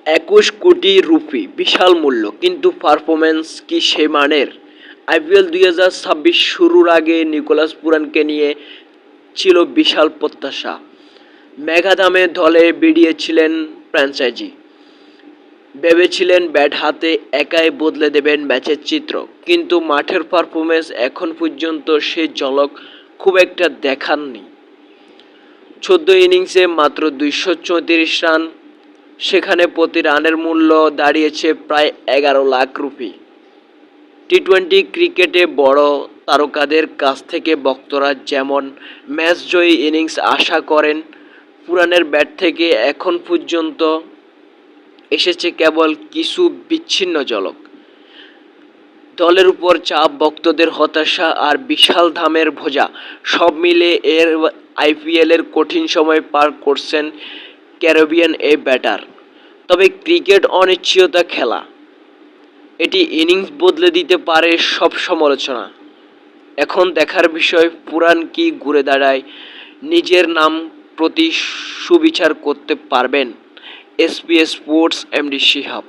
21 কোটি রুপি বিশাল মূল্য, কিন্তু পারফরম্যান্স কি সে মানের? আইপিএল 2026 শুরুর আগে নিকোলাস পুরানকে নিয়ে ছিল বিশাল প্রত্যাশা। মেগা দামে দলে ভিড়িয়েছিলেন ফ্র্যাঞ্চাইজি, ভেবেছিলেন ব্যাট হাতে একাই বদলে দেবেন ম্যাচের চিত্র, কিন্তু মাঠের পারফরম্যান্স এখন পর্যন্ত সে ঝলক খুব একটা দেখাননি। 14 ইনিংসে মাত্র 234 রান, সেখানে প্রতি রানের মূল্য দাঁড়িয়েছে প্রায় 11 লাখ রুপি। টি-20 ক্রিকেটে বড় তারকাদের কাছ থেকে ভক্তরা যেমন ম্যাচজয়ী ইনিংস আশা করেন, পুরানের ব্যাট থেকে এখন পর্যন্ত এসেছে কেবল কিছু বিচ্ছিন্ন ঝলক। দলের উপর চাপ, ভক্তদের হতাশা আর বিশাল দামের বোঝা সব মিলে আইপিএলের কঠিন সময় পার করছেন ক্যারিবিয়ান এই ব্যাটার। তবে ক্রিকেট অনিশ্চয়তা খেলা, এটি ইনিংস বদলে দিতে পারে সব সমালোচনা। এখন দেখার বিষয় পুরান কি ঘুরে দাঁড়ায় নিজের নাম প্রতি সুবিচার করতে পারবেন। SPS sports MD Shihab.